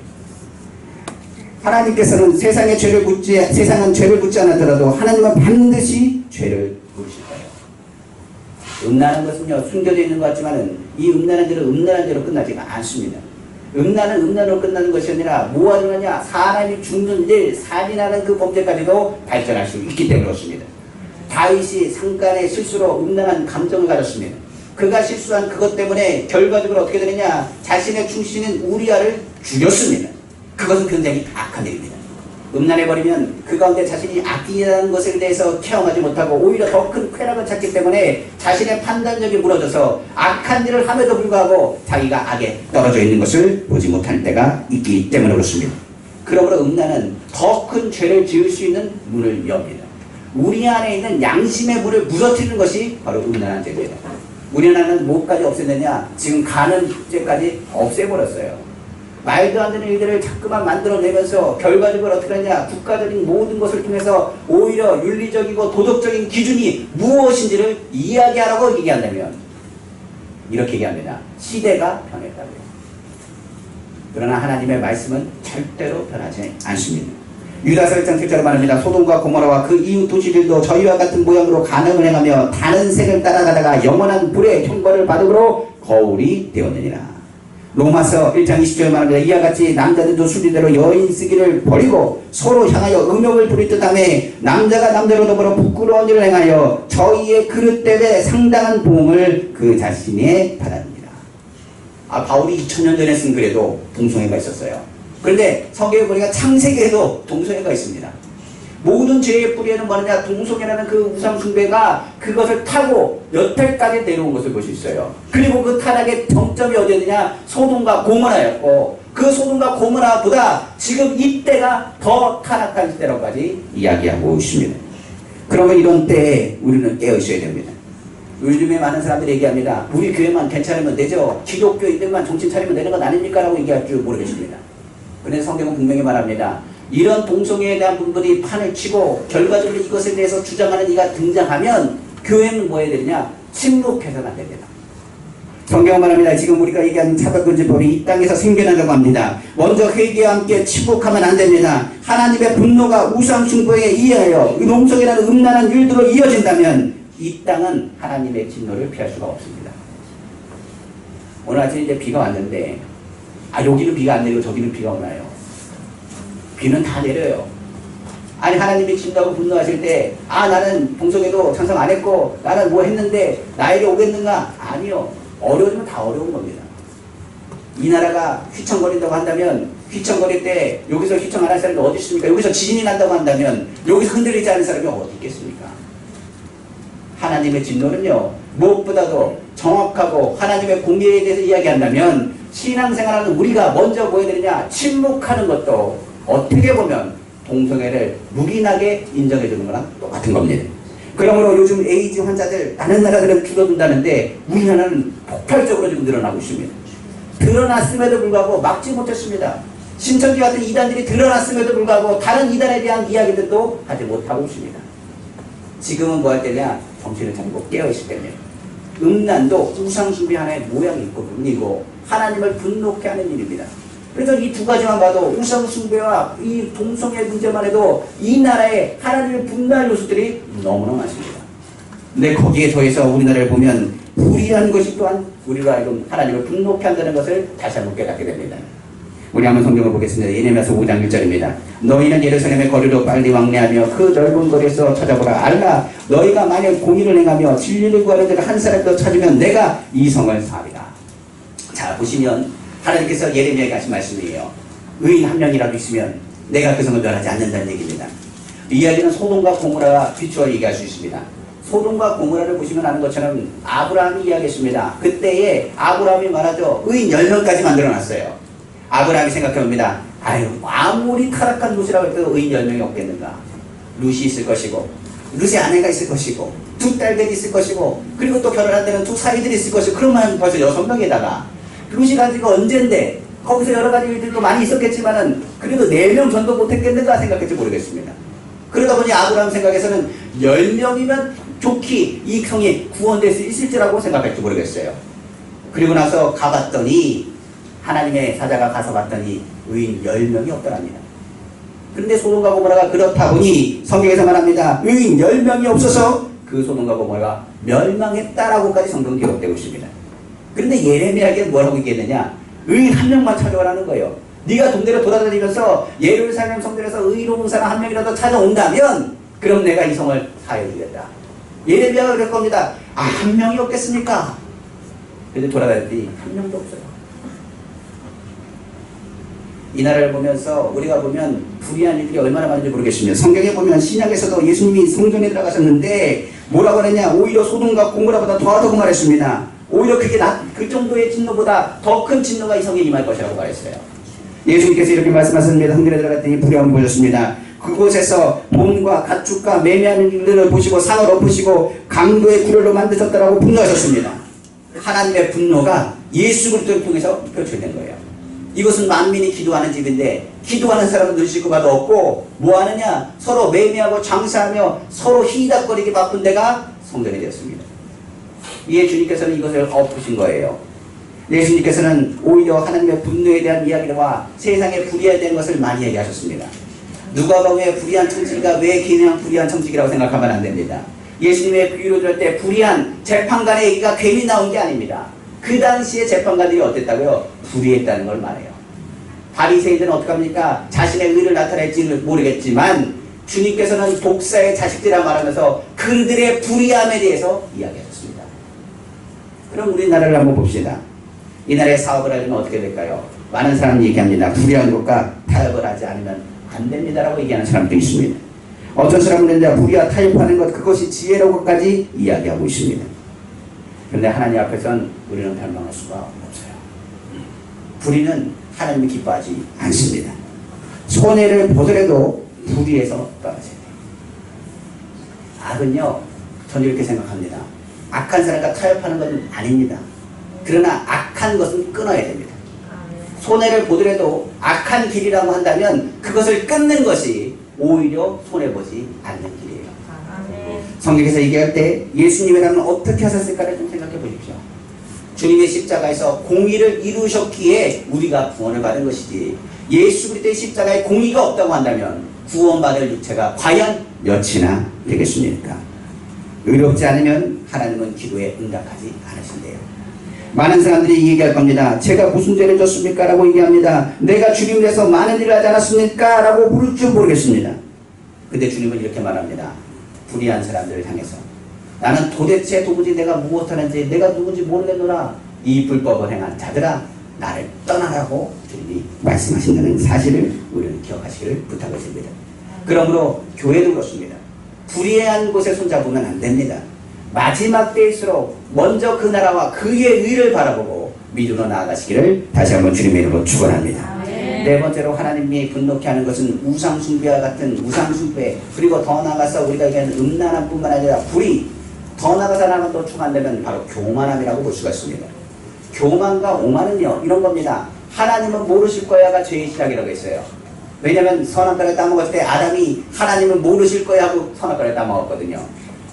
하나님께서는 세상은 죄를 묻지 않았더라도 하나님은 반드시 죄를 물으실 거예요. 음란한 것은요 숨겨져 있는 것 같지만은 이 음란한 대로 끝나지가 않습니다. 음란은 음란으로 끝나는 것이 아니라 무엇이냐 사람이 죽는 일 살인하는 그 범죄까지도 발전할 수 있기 때문에 그렇습니다. 다윗이 상간의 실수로 음란한 감정을 가졌습니다. 그가 실수한 그것 때문에 결과적으로 어떻게 되느냐 자신의 충신인 우리아를 죽였습니다. 그것은 굉장히 악한 일입니다. 음란해버리면 그 가운데 자신이 악이라는 것에 대해서 체험하지 못하고 오히려 더 큰 쾌락을 찾기 때문에 자신의 판단력이 무너져서 악한 일을 함에도 불구하고 자기가 악에 떨어져 있는 것을 보지 못할 때가 있기 때문에 그렇습니다. 그러므로 음란은 더 큰 죄를 지을 수 있는 문을 엽니다. 우리 안에 있는 양심의 문을 무너뜨리는 것이 바로 음란한 죄입니다. 우리나라는 뭐까지 없앴느냐 지금 가는 죄까지 없애버렸어요. 말도 안 되는 일들을 자꾸만 만들어내면서 결과적으로 어떻게 하냐 국가적인 모든 것을 통해서 오히려 윤리적이고 도덕적인 기준이 무엇인지를 이야기하라고 얘기한다면 이렇게 얘기합니다. 시대가 변했다고요. 그러나 하나님의 말씀은 절대로 변하지 않습니다. 유다서 1장 7절에 말합니다. 소돔과 고모라와 그 이웃 도시들도 저희와 같은 모양으로 간음을 행하며 다른 색을 따라가다가 영원한 불의 형벌을 받음으로 거울이 되었느니라. 로마서 1장 20절에 말합니다. 이와 같이 남자들도 수리대로 여인 쓰기를 버리고 서로 향하여 음욕을 부릴 듯하며 남자가 남자로 더불어 부끄러운 일을 행하여 저희의 그릇 때문에 상당한 보응을 그 자신이 받았습니다. 바울이 2000년 전에 쓴 글에도 동성애가 있었어요. 그런데 성경에 보니까 창세기에도 동성애가 있습니다. 모든 죄의 뿌리에는 뭐냐 동성애라는 그 우상 숭배가 그것을 타고 여태까지 내려온 것을 볼 수 있어요. 그리고 그 타락의 정점이 어디였느냐 소돔과 고모라였고 그 소돔과 고모라보다 지금 이때가 더 타락한 시대라고까지 이야기하고 있습니다. 그러면 이런 때에 우리는 깨어 있어야 됩니다. 요즘에 많은 사람들이 얘기합니다. 우리 교회만 괜찮으면 되죠. 기독교인들만 정신 차리면 되는 건 아닙니까? 라고 얘기할 줄 모르겠습니다. 그런데 성경은 분명히 말합니다. 이런 동성애에 대한 분들이 판을 치고 결과적으로 이것에 대해서 주장하는 이가 등장하면 교회는 뭐 해야 되느냐? 침묵해서는 안 됩니다. 성경은 말합니다. 지금 우리가 얘기하는 차별금지법이 이 땅에서 생겨나려고 합니다. 먼저 회개와 함께 침묵하면 안 됩니다. 하나님의 분노가 우상 숭배에 의하여 이 동성애라는 음란한 일들로 이어진다면 이 땅은 하나님의 진노를 피할 수가 없습니다. 오늘 아침에 이제 비가 왔는데 여기는 비가 안 내리고 저기는 비가 오나요? 비는 다 내려요. 아니 하나님이 진다고 분노하실 때 나는 동성애도 찬성 안 했고 나는 뭐 했는데 나에게 오겠는가? 아니요. 어려워지면 다 어려운 겁니다. 이 나라가 휘청거린다고 한다면 휘청거릴 때 여기서 휘청 안 할 사람이 어디 있습니까? 여기서 지진이 난다고 한다면 여기서 흔들리지 않은 사람이 어디 있겠습니까? 하나님의 진노는요, 무엇보다도 정확하고 하나님의 공의에 대해서 이야기한다면 신앙생활하는 우리가 먼저 뭐 해야 되느냐? 침묵하는 것도 어떻게 보면 동성애를 묵인하게 인정해주는 거랑 똑같은 겁니다. 그러므로 요즘 에이즈 환자들 다른 나라들은 줄어든다는데 우리나라는 폭발적으로 지금 늘어나고 있습니다. 드러났음에도 불구하고 막지 못했습니다. 신천지 같은 이단들이 드러났음에도 불구하고 다른 이단에 대한 이야기들도 하지 못하고 있습니다. 지금은 뭐 할 때냐? 정신을 차리고 깨어있을 때입니다. 음란도 우상숭배 하나의 모양이 있고 분이고 하나님을 분노케 하는 일입니다. 그래서 이 두 가지만 봐도 우상숭배와 이 동성애 문제만 해도 이 나라에 하나님을 분노할 요소들이 너무나 많습니다. 근데 거기에 더해서 우리나라를 보면 불의한 것이 또한 우리가 알고 하나님을 분노케 한다는 것을 다시 한번 깨닫게 됩니다. 우리 한번 성경을 보겠습니다. 예레미야서 5장 1절입니다. 너희는 예루살렘의 거리로 빨리 왕래하며 그 넓은 거리에서 찾아보라. 알라 너희가 만약 공의를 행하며 진리를 구하는 자를 한 사람도 찾으면 내가 이 성을 사리라. 자 보시면 하나님께서 예레미야에게 하신 말씀이에요. 의인 한 명이라도 있으면 내가 그 성을 멸하지 않는다는 얘기입니다. 이 이야기는 소돔과 고모라가 비추어 얘기할 수 있습니다. 소돔과 고모라를 보시면 아는 것처럼 아브라함이 이야기했습니다. 그때에 아브라함이 말하죠. 의인 10명까지 만들어놨어요. 아브라함이 생각해봅니다. 아유 아무리 타락한 룻이라고 해도 의인 10명이 없겠는가. 룻이 있을 것이고 룻의 아내가 있을 것이고 두 딸들이 있을 것이고 그리고 또 결혼한 데는 두 사위들이 있을 것이고 그러면 벌써 6명에다가 룻이 가지고 언젠데 거기서 여러 가지 일들도 많이 있었겠지만은 그래도 4명 전도 못했겠는가 생각했지 모르겠습니다. 그러다 보니 아브라함 생각에서는 10명이면 좋게 이 성이 구원될 수 있을지라고 생각할지 모르겠어요. 그리고 나서 가봤더니 하나님의 사자가 가서 봤더니 의인 10명이 없더랍니다. 그런데 소돔과 고모라가 그렇다 보니 성경에서 말합니다. 의인 10명이 없어서 그 소돔과 고모라가 멸망했다라고까지 성경 기록되고 있습니다. 그런데 예레미야에게 뭐라고 얘기했느냐? 의인 한 명만 찾아오라는 거예요. 네가 동네로 돌아다니면서 예루살렘 성전에서 의로운 사람 한 명이라도 찾아온다면 그럼 내가 이 성을 사해주겠다. 예레미야가 그럴 겁니다. 아, 한 명이 없겠습니까? 그런데 돌아다녔더니 한 명도 없어요. 이 나라를 보면서 우리가 보면 불의한 일들이 얼마나 많은지 모르겠습니다. 성경에 보면 신약에서도 예수님이 성전에 들어가셨는데 뭐라고 했냐? 오히려 소돔과 고모라보다 더하다고 말했습니다. 오히려 그게 그 정도의 진노보다 더 큰 진노가 이 성에 임할 것이라고 말했어요. 예수님께서 이렇게 말씀하셨습니다. 성전에 들어갔더니 불의함을 보셨습니다. 그곳에서 봄과 가축과 매매하는 일들을 보시고 상을 엎으시고 강도의 굴을 만드셨다라고 분노하셨습니다. 하나님의 분노가 예수 그리스도를 통해서 표출된 거예요. 이것은 만민이 기도하는 집인데 기도하는 사람은 눈치고봐도 없고 뭐하느냐? 서로 매매하고 장사하며 서로 희닥거리기 바쁜 데가 성전이 되었습니다. 이에 주님께서는 이것을 엎으신 거예요. 예수님께서는 오히려 하나님의 분노에 대한 이야기와 세상의 불의에 대한 것을 많이 얘기하셨습니다. 누가복음의 불의한 청지기가 왜 그냥 불의한 청지기라고 생각하면 안 됩니다. 예수님의 비유로 들을 때 불의한 재판관의 얘기가 괜히 나온 게 아닙니다. 그 당시에 재판관들이 어땠다고요? 불의했다는 걸 말해요. 바리새인들은 어떡합니까? 자신의 의를 나타낼지는 모르겠지만 주님께서는 독사의 자식들이라 말하면서 그들의 불의함에 대해서 이야기하셨습니다. 그럼 우리나라를 한번 봅시다. 이 나라에 사업을 하려면 어떻게 될까요? 많은 사람이 얘기합니다. 불의한 것과 타협을 하지 않으면 안 됩니다라고 얘기하는 사람도 있습니다. 어떤 사람은 불의와 타협하는 것 그것이 지혜라고까지 이야기하고 있습니다. 그런데 하나님 앞에서는 우리는 변명할 수가 없어요. 불의는 하나님이 기뻐하지 않습니다. 손해를 보더라도 불의에서 떨어져야 돼요. 악은요, 저는 이렇게 생각합니다. 악한 사람과 타협하는 것은 아닙니다. 그러나 악한 것은 끊어야 됩니다. 손해를 보더라도 악한 길이라고 한다면 그것을 끊는 것이 오히려 손해보지 않는 길이에요. 성경에서 얘기할 때 예수님이라면 어떻게 하셨을까를 좀 생각해 보십시오. 주님의 십자가에서 공의를 이루셨기에 우리가 구원을 받은 것이지 예수 그리스도의 십자가에 공의가 없다고 한다면 구원받을 육체가 과연 몇이나 되겠습니까? 의롭지 않으면 하나님은 기도에 응답하지 않으신대요. 많은 사람들이 얘기할 겁니다. 제가 무슨 죄를 졌습니까? 라고 얘기합니다. 내가 주님을 위해서 많은 일을 하지 않았습니까? 라고 물을 줄 모르겠습니다. 근데 주님은 이렇게 말합니다. 불의한 사람들을 향해서 나는 도대체 도무지 내가 무엇하는지 내가 누군지 모르겠노라. 이 불법을 행한 자들아 나를 떠나라고 주님이 말씀하신다는 사실을 우리는 기억하시기를 부탁을 드립니다. 그러므로 교회도 그렇습니다. 불의한 곳에 손잡으면 안 됩니다. 마지막 때일수록 먼저 그 나라와 그의 의를 바라보고 믿음으로 나아가시기를 다시 한번 주님의 이름으로 축원합니다. 네 번째로 하나님이 분노케 하는 것은 우상숭배와 같은 우상숭배, 그리고 더 나아가서 우리가 얘기하는 음란함뿐만 아니라 불의, 더 나아가서 하나만 더 추가한다면 바로 교만함이라고 볼 수가 있습니다. 교만과 오만은요 이런 겁니다. 하나님은 모르실 거야가 죄의 시작이라고 했어요. 왜냐하면 선악과를 따먹을 때 아담이 하나님은 모르실 거야 하고 선악과를 따먹었거든요.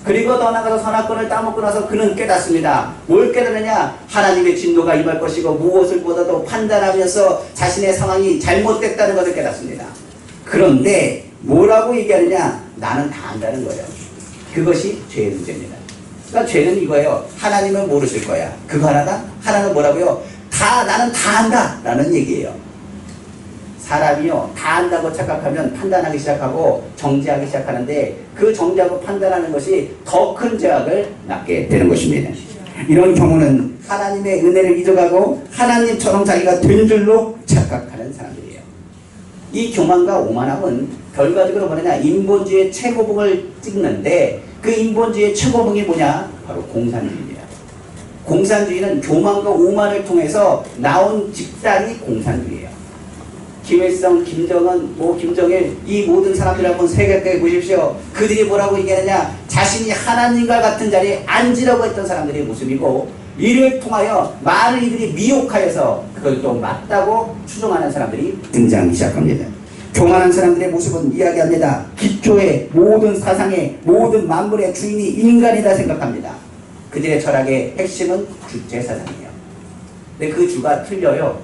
그리고 더 나아가서 선악과를 따먹고 나서 그는 깨닫습니다. 뭘 깨달으냐? 하나님의 진노가 임할 것이고 무엇을 보다도 판단하면서 자신의 상황이 잘못됐다는 것을 깨닫습니다. 그런데 뭐라고 얘기하느냐? 나는 다 안다는 거예요. 그것이 죄의 문제입니다. 그러니까 죄는 이거예요. 하나님은 모르실 거야. 그거 하나가? 하나는 뭐라고요? 나는 다 안다 라는 얘기예요. 사람이요 다 안다고 착각하면 판단하기 시작하고 정죄하기 시작하는데 그 정죄하고 판단하는 것이 더 큰 죄악을 낳게 되는 것입니다. 이런 경우는 하나님의 은혜를 잊어가고 하나님처럼 자기가 된 줄로 착각하는 사람들이에요. 이 교만과 오만함은 결과적으로 뭐냐, 인본주의의 최고봉을 찍는데 그 인본주의의 최고봉이 뭐냐? 바로 공산주의입니다. 공산주의는 교만과 오만을 통해서 나온 집단이 공산주의예요. 김일성, 김정은, 김정일 이 모든 사람들 한번 생각해 보십시오. 그들이 뭐라고 얘기하느냐? 자신이 하나님과 같은 자리에 앉으려고 했던 사람들의 모습이고, 이를 통하여 많은 이들이 미혹하여서 그걸 또 맞다고 추종하는 사람들이 등장하기 시작합니다. 교만한 사람들의 모습은 이야기합니다. 기초의 모든 사상의 모든 만물의 주인이 인간이다 생각합니다. 그들의 철학의 핵심은 주체 사상이에요. 근데 그 주가 틀려요.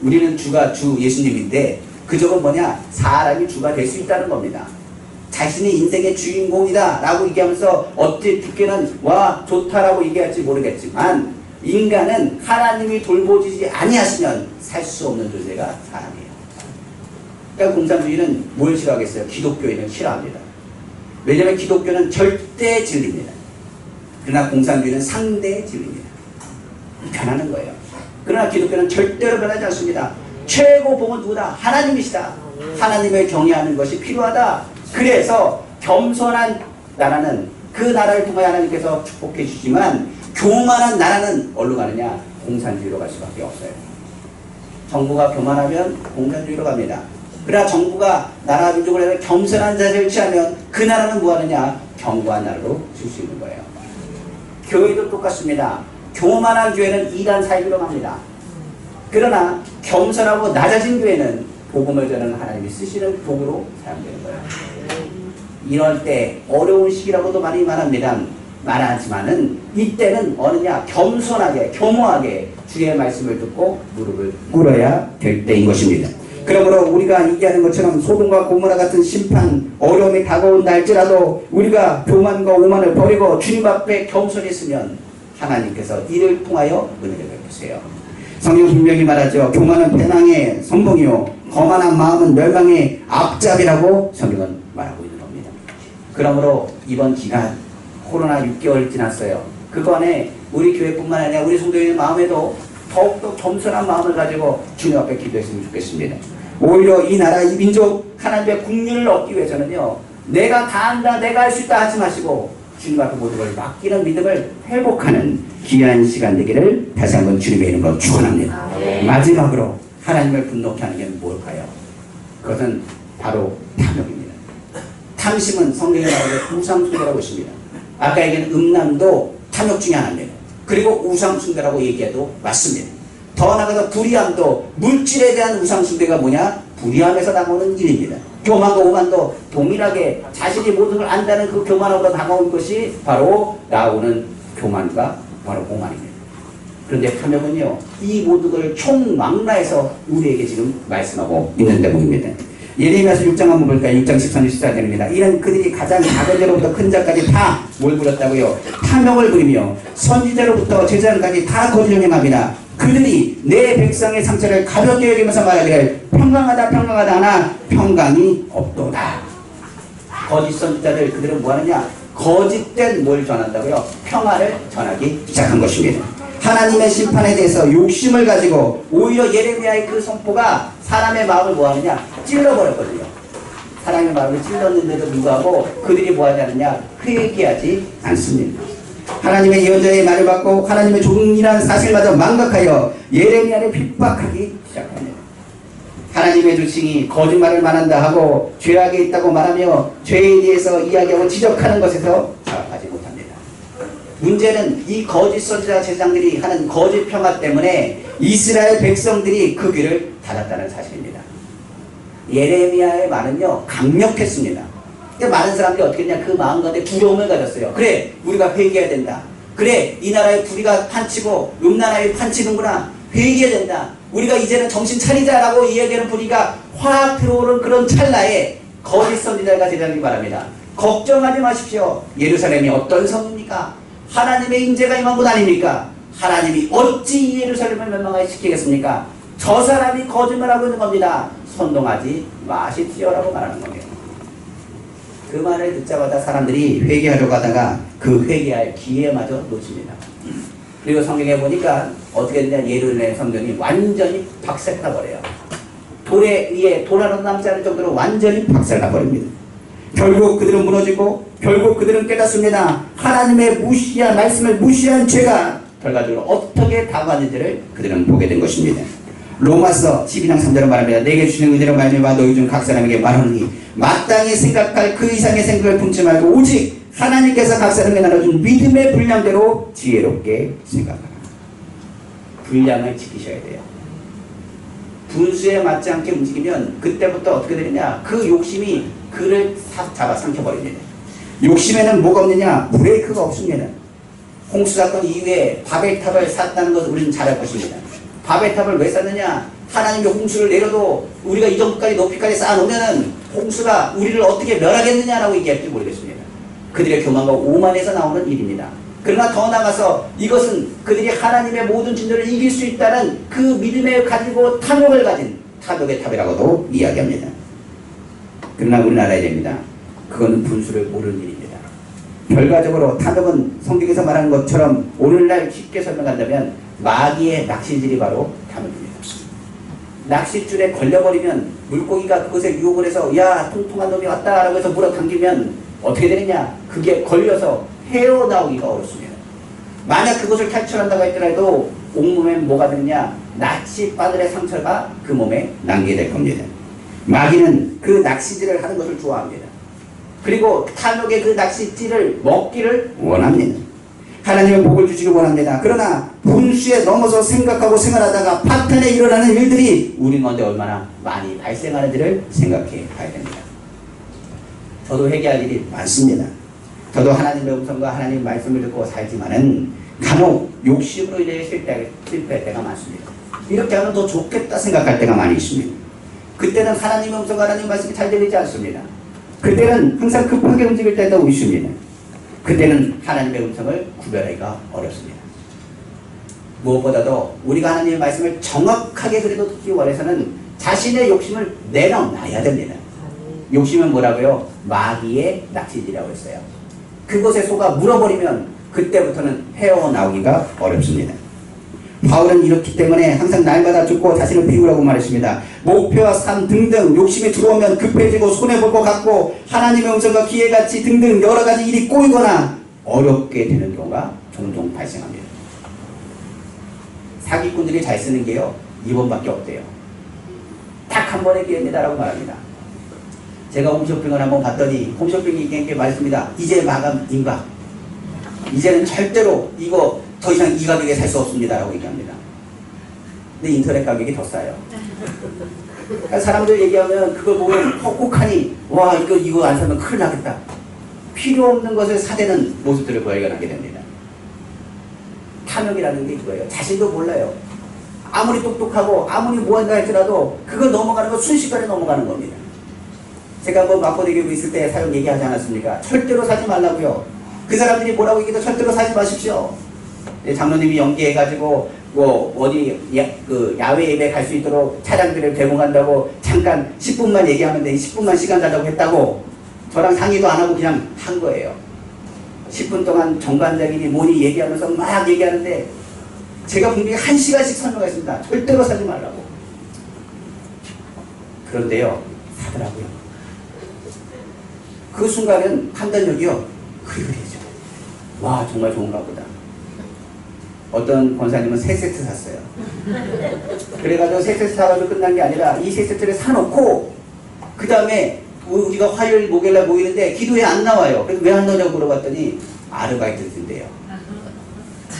우리는 주가 주 예수님인데 그저건 뭐냐? 사람이 주가 될 수 있다는 겁니다. 자신이 인생의 주인공이다 라고 얘기하면서 어찌 죽게는 와 좋다라고 얘기할지 모르겠지만 인간은 하나님이 돌보지 아니하시면 살 수 없는 존재가 사람이에요. 그러니까 공산주의는 뭘 싫어하겠어요? 기독교인을 싫어합니다. 왜냐하면 기독교는 절대 진리입니다. 그러나 공산주의는 상대 진리입니다. 변하는 거예요. 그러나 기독교는 절대로 변하지 않습니다. 최고 복은 누구다? 하나님이시다. 하나님을 경외하는 것이 필요하다. 그래서 겸손한 나라는 그 나라를 통해 하나님께서 축복해 주시지만 교만한 나라는 어디로 가느냐? 공산주의로 갈 수밖에 없어요. 정부가 교만하면 공산주의로 갑니다. 그러나 정부가 나라 민족을 해서 겸손한 자세를 취하면 그 나라는 뭐하느냐? 견고한 나라로 줄 수 있는 거예요. 교회도 똑같습니다. 교만한 교회는 이단 사이비로 갑니다. 그러나 겸손하고 낮아진 교회는 복음을 전하는 하나님이 쓰시는 도구로 사용되는 거예요. 이럴 때 어려운 시기라고도 많이 말하지만은 이때는 어느냐? 겸손하게 교모하게 주의 말씀을 듣고 무릎을 꿇어야 될 때인 것입니다. 그러므로 우리가 얘기하는 것처럼 소돔과 고모라 같은 심판, 어려움이 다가온 날지라도 우리가 교만과 오만을 버리고 주님 앞에 겸손히 있으면 하나님께서 이를 통하여 은혜를 베푸세요. 성경 분명히 말하죠. 교만은 패망의 선봉이요 거만한 마음은 멸망의 앞잡이라고 성경은 말하고 있는 겁니다. 그러므로 이번 기간 코로나 6개월 지났어요. 그간에 우리 교회뿐만 아니라 우리 성도의 마음에도 더욱더 겸손한 마음을 가지고 주님 앞에 기도했으면 좋겠습니다. 오히려 이 나라, 이 민족 하나님의 국률을 얻기 위해서는요, 내가 다 안다, 내가 할 수 있다 하지 마시고 주님 앞에 모든 걸 맡기는 믿음을 회복하는 귀한 시간 되기를 다시 한번 주님의 이름으로 축원합니다. 마지막으로 하나님을 분노케 하는 게 뭘까요? 그것은 바로 탐욕입니다. 탐심은 성경에 말하는 우상숭배라고 있습니다. 아까 얘기한 음란도 탐욕 중에 하나입니다. 그리고 우상숭배라고 얘기해도 맞습니다. 더 나아가서 불의함도 물질에 대한 우상숭배가 뭐냐? 불의함에서 나오는 일입니다. 교만과 오만도 동일하게 자신이 모든 걸 안다는 그 교만으로 다가온 것이 바로 나오는 교만과 바로 오만입니다. 그런데 탐욕은요, 이 모든 걸 총망라해서 우리에게 지금 말씀하고 있는 대목입니다. 예레미야서 6장 한번 볼까요? 6장 13절 14절입니다. 이는 그들이 가장 작은 자로부터 큰 자까지 다 뭘 부렸다고요? 탐욕을 부리며 선지자로부터 제사장까지 다 거짓을 행합니다. 그들이 내 백성의 상처를 가볍게 여기면서 말하기를 평강하다 평강하다 하나 평강이 없도다. 거짓 선지자들 그들은 뭐하느냐? 거짓된 뭘 전한다고요? 평화를 전하기 시작한 것입니다. 하나님의 심판에 대해서 욕심을 가지고 오히려 예레미야의 그 선포가 사람의 마음을 뭐하느냐? 찔러버렸거든요. 사람의 마음을 찔렀는데도 불구하고 그들이 뭐하지 않느냐? 회개하지 않습니다. 하나님의 예언자의 말을 받고 하나님의 종이라는 사실마저 망각하여 예레미야를 핍박하기 시작합니다. 하나님의 주칭이 거짓말을 말한다 하고 죄악에 있다고 말하며 죄에 대해서 이야기하고 지적하는 것에서 자각하지 못합니다. 문제는 이 거짓 선지자 제사장들이 하는 거짓 평화 때문에 이스라엘 백성들이 그 귀를 닫았다는 사실입니다. 예레미야의 말은요 강력했습니다. 근데 많은 사람들이 어떻게 했냐, 그 마음 가운데 두려움을 가졌어요. 그래, 우리가 회개해야 된다. 그래, 이 나라의 불의가 판치고 음란함이 판치는구나. 회개해야 된다. 우리가 이제는 정신 차리자라고 이야기하는 분위기가 확 들어오는 그런 찰나에 거짓 선지자가 제자들이 말합니다. 걱정하지 마십시오. 예루살렘이 어떤 성입니까? 하나님의 임재가 임한 곳 아닙니까? 하나님이 어찌 예루살렘을 멸망하게 시키겠습니까? 저 사람이 거짓말하고 있는 겁니다. 선동하지 마십시오라고 말하는 겁니다. 그 말을 듣자마자 사람들이 회개하려고 하다가 그 회개할 기회마저 놓칩니다. 그리고 성경에 보니까 어떻게 되냐, 예루살렘 성전이 완전히 박살나버려요. 돌에 위에 돌 하나 남지 않을 정도로 완전히 박살나버립니다. 결국 그들은 무너지고 결국 그들은 깨닫습니다. 하나님의 무시한 말씀을 무시한 죄가 결과적으로 어떻게 다가왔는지를 그들은 보게 된 것입니다. 로마서 12장 3절은 말합니다. 내게 주시는 은혜로 말미암아 너희 중 각 사람에게 말하노니 마땅히 생각할 그 이상의 생각을 품지 말고 오직 하나님께서 각 사람에게 나눠준 믿음의 분량대로 지혜롭게 생각하라. 분량을 지키셔야 돼요. 분수에 맞지 않게 움직이면 그때부터 어떻게 되느냐, 그 욕심이 그를 잡아 삼켜버립니다. 욕심에는 뭐가 없느냐? 브레이크가 없습니다. 홍수 사건 이후에 바벨탑을 샀다는 것을 우리는 잘 알 것입니다. 바벨탑을 왜 샀느냐? 하나님이 홍수를 내려도 우리가 이 정도까지 높이까지 쌓아놓으면 홍수가 우리를 어떻게 멸하겠느냐라고 얘기할지 모르겠습니다. 그들의 교만과 오만에서 나오는 일입니다. 그러나 더 나아가서 이것은 그들이 하나님의 모든 진노를 이길 수 있다는 그 믿음에 가지고 탐욕을 가진 탐욕의 탑이라고도 이야기합니다. 그러나 우리나라에 됩니다. 그건 분수를 모르는 일입니다. 결과적으로 탐욕은 성경에서 말하는 것처럼 오늘날 쉽게 설명한다면 마귀의 낚시질이 바로 탐욕입니다. 낚싯줄에 걸려버리면 물고기가 그것에 유혹을 해서 야 통통한 놈이 왔다 라고 해서 물어당기면 어떻게 되느냐, 그게 걸려서 헤어나오기가 어렵습니다. 만약 그것을 탈출한다고 했더라도 온몸에 뭐가 되느냐, 낚싯바늘의 상처가 그 몸에 남게 될 겁니다. 마귀는 그 낚시질을 하는 것을 좋아합니다. 그리고 탐욕의 그 낚싯질을 먹기를 원합니다. 하나님은 복을 주시길 원합니다. 그러나 분수에 넘어서 생각하고 생활하다가 파탄에 일어나는 일들이 우리 가운데 얼마나 많이 발생하는지를 생각해 봐야 됩니다. 저도 회개할 일이 많습니다. 저도 하나님의 음성과 하나님의 말씀을 듣고 살지만은 간혹 욕심으로 인해 실패할 때가 많습니다. 이렇게 하면 더 좋겠다 생각할 때가 많이 있습니다. 그때는 하나님의 음성과 하나님의 말씀이 잘 들리지 않습니다. 그때는 항상 급하게 움직일 때도 있습니다. 그때는 하나님의 음성을 구별하기가 어렵습니다. 무엇보다도 우리가 하나님의 말씀을 정확하게 그래도 듣기 원해서는 자신의 욕심을 내려놔야 됩니다. 욕심은 뭐라고요? 마귀의 낚시질이라고 했어요. 그것에 속아 물어버리면 그때부터는 헤어나오기가 어렵습니다. 바울은 이렇기 때문에 항상 날마다 죽고 자신을 비우라고 말했습니다. 목표와 삶 등등 욕심이 들어오면 급해지고 손해볼 것 같고 하나님의 음성과 기회같이 등등 여러가지 일이 꼬이거나 어렵게 되는 경우가 종종 발생합니다. 사기꾼들이 잘 쓰는 게요, 2번밖에 없대요. 딱 한 번의 기회입니다라고 말합니다. 제가 홈쇼핑을 한번 봤더니 홈쇼핑이 이렇게 말했습니다. 이제 마감 임박. 이제는 절대로 이거 더 이상 이 가격에 살 수 없습니다 라고 얘기합니다. 근데 인터넷 가격이 더 싸요. 그러니까 사람들 얘기하면 그걸 보면 혹혹하니 와 이거 안 사면 큰일 나겠다. 필요 없는 것을 사대는 모습들을 발견하게 됩니다. 탐욕이라는 게 이거예요. 자신도 몰라요. 아무리 똑똑하고 아무리 무언가 할지라도 그걸 넘어가는 건 순식간에 넘어가는 겁니다. 제가 한번 마포대교에 있을 때 사용 얘기하지 않았습니까? 절대로 사지 말라고요. 그 사람들이 뭐라고 얘기해도 절대로 사지 마십시오. 장로님이 연기해가지고 어디 야외 예배 갈 수 있도록 차량들을 배봉한다고 잠깐 10분만 얘기하면 돼. 10분만 시간 달라고 했다고 저랑 상의도 안 하고 그냥 한 거예요. 10분 동안 정관장이니 뭐니 얘기하면서 막 얘기하는데 제가 분명히 1시간씩 설명했습니다. 절대로 사지 말라고. 그런데요, 사더라고요. 그 순간은 판단력이요, 그리그리죠. 와, 정말 좋은가 보다. 어떤 권사님은 3세트 샀어요. 그래가지고 3세트 사가지고 끝난 게 아니라 이 3세트를 사놓고 그 다음에 우리가 화요일 목요일날 모이는데 기도에 안 나와요. 그래서 왜 안 나오냐고 물어봤더니 아르바이트 쓴대요.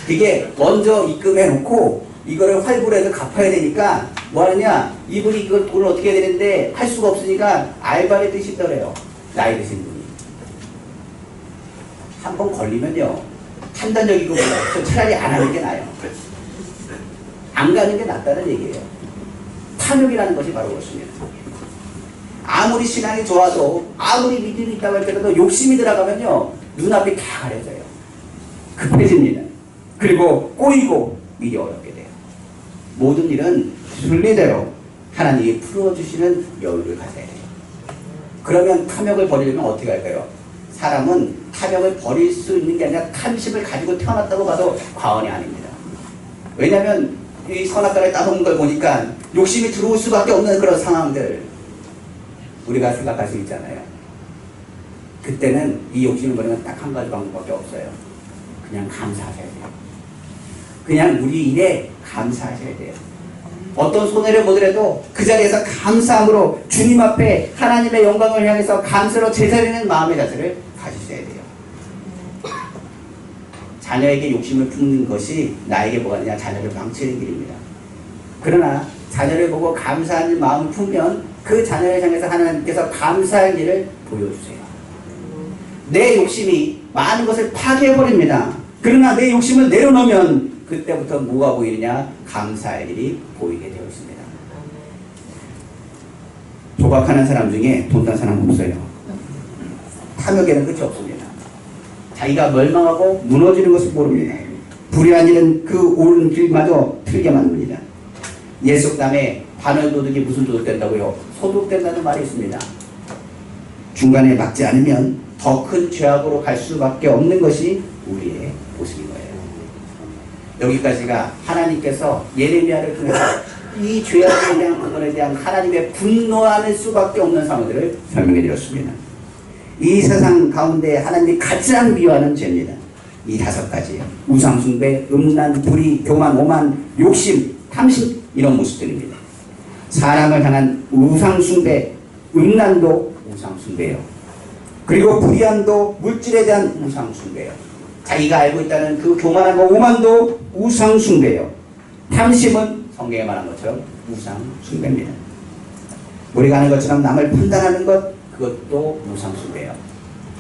그게 먼저 입금해 놓고 이거를 환불해서 갚아야 되니까 뭐 하느냐, 이분이 이걸 돈을 어떻게 해야 되는데 할 수가 없으니까 알바를 드시더래요. 나이 드신 분이. 한 번 걸리면요, 판단력이고 몰라요. 차라리 안 하는 게 나아요. 안 가는 게 낫다는 얘기예요. 탐욕이라는 것이 바로 그렇습니다. 아무리 신앙이 좋아도, 아무리 믿음이 있다고 할때라도 욕심이 들어가면요, 눈앞이 다 가려져요. 급해집니다. 그리고 꼬이고 일이 어렵게 돼요. 모든 일은 순리대로 하나님이 풀어주시는 여유를 가져야 돼요. 그러면 탐욕을 버리려면 어떻게 할까요? 사람은 탐욕을 버릴 수 있는 게 아니라 탐심을 가지고 태어났다고 봐도 과언이 아닙니다. 왜냐하면 이 선악과를 따먹는 걸 보니까 욕심이 들어올 수밖에 없는 그런 상황들 우리가 생각할 수 있잖아요. 그때는 이 욕심을 버리면 딱 한 가지 방법밖에 없어요. 그냥 감사하셔야 돼요. 그냥 우리 일에 감사하셔야 돼요. 어떤 손해를 보더라도 그 자리에서 감사함으로 주님 앞에 하나님의 영광을 향해서 감사로 제사드리는 마음의 자세를 가지셔야 돼요. 자녀에게 욕심을 품는 것이 나에게 뭐가 되냐, 자녀를 망치는 길입니다. 그러나 자녀를 보고 감사하는 마음을 품으면 그 자녀를 향해서 하나님께서 감사할 일을 보여주세요. 내 욕심이 많은 것을 파괴해버립니다. 그러나 내 욕심을 내려놓으면 그때부터 뭐가 보이느냐? 감사의 일이 보이게 되어 있습니다. 조각하는 사람 중에 돈 딴 사람 없어요. 탐욕에는 끝이 없습니다. 자기가 멸망하고 무너지는 것을 모릅니다. 불의한 일은 그 옳은 길마저 틀게 만듭니다. 예속담에 반월도둑이 무슨 도둑 된다고요? 소독된다는 말이 있습니다. 중간에 막지 않으면 더 큰 죄악으로 갈 수밖에 없는 것이 우리의 모습인 거예요. 여기까지가 하나님께서 예레미야를 통해서 이 죄악에 대한 부분에 대한 하나님의 분노할 수밖에 없는 상황들을 설명해 드렸습니다. 이 세상 가운데 하나님이 가장 미워하는 죄입니다. 이 5가지예요. 우상숭배, 음란, 불의, 교만, 오만, 욕심, 탐심, 이런 모습들입니다. 사람을 향한 우상숭배, 음란도 우상숭배예요. 그리고 불의함도 물질에 대한 우상숭배예요. 자기가 알고 있다는 그 교만함과 오만도 우상숭배예요. 탐심은 성경에 말한 것처럼 우상숭배입니다. 우리가 아는 것처럼 남을 판단하는 것, 그것도 우상숭배예요.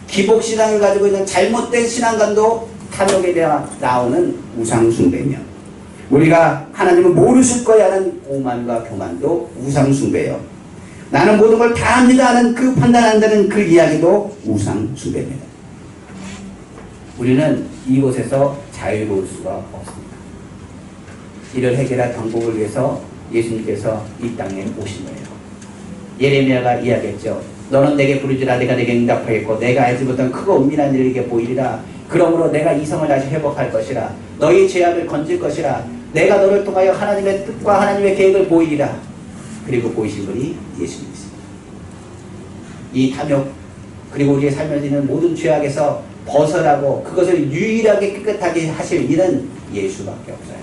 기복신앙을 가지고 있는 잘못된 신앙관도 탐욕에 대해 나오는 우상숭배며, 우리가 하나님을 모르실 거야 하는 오만과 교만도 우상숭배예요. 나는 모든 걸 다 압니다 하는 그 판단한다는 그 이야기도 우상숭배입니다. 우리는 이곳에서 자유로울 수가 없습니다. 이를 해결할 방법을 위해서 예수님께서 이 땅에 오신 거예요. 예레미야가 이야기했죠. 너는 내게 부르지라 내가 내게 응답하겠고 내가 알지 못한 크고 은밀한 일을 이게 보이리라. 그러므로 내가 이 성을 다시 회복할 것이라. 너희 죄악을 건질 것이라. 내가 너를 통하여 하나님의 뜻과 하나님의 계획을 보이리라. 그리고 보이신 분이 예수님이십니다. 이 탐욕 그리고 우리의 삶에 있는 모든 죄악에서 벗어나고 그것을 유일하게 깨끗하게 하실 일은 예수밖에 없어요.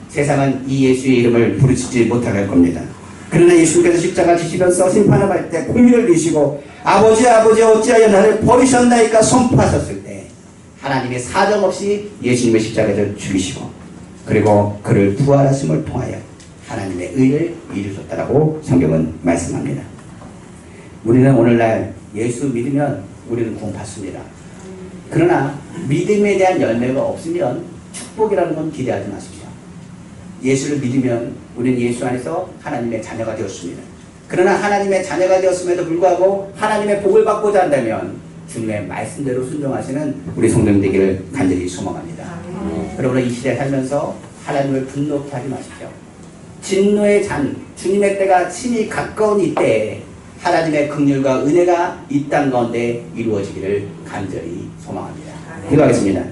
세상은 이 예수의 이름을 부르짖지 못할 겁니다. 그러나 예수님께서 십자가 지시면서 심판을 받을 때 공의를 이시고 아버지 어찌하여 나를 버리셨나이까 선포하셨을 때 하나님의 사정없이 예수님의 십자가를 죽이시고 그리고 그를 부활하심을 통하여 하나님의 의를 이루셨다라고 성경은 말씀합니다. 우리는 오늘날 예수 믿으면 우리는 구원 받습니다. 그러나 믿음에 대한 열매가 없으면 축복이라는 건 기대하지 마십시오. 예수를 믿으면 우리는 예수 안에서 하나님의 자녀가 되었습니다. 그러나 하나님의 자녀가 되었음에도 불구하고 하나님의 복을 받고자 한다면 주님의 말씀대로 순종하시는 우리 성도님 되기를 간절히 소망합니다. 여러분 이 시대에 살면서 하나님을 분노케 하지 마십시오. 진노의 잔, 주님의 때가 친히 가까운 이때에 하나님의 긍휼과 은혜가 이 땅 가운데 이루어지기를 간절히 소망합니다. 기도하겠습니다.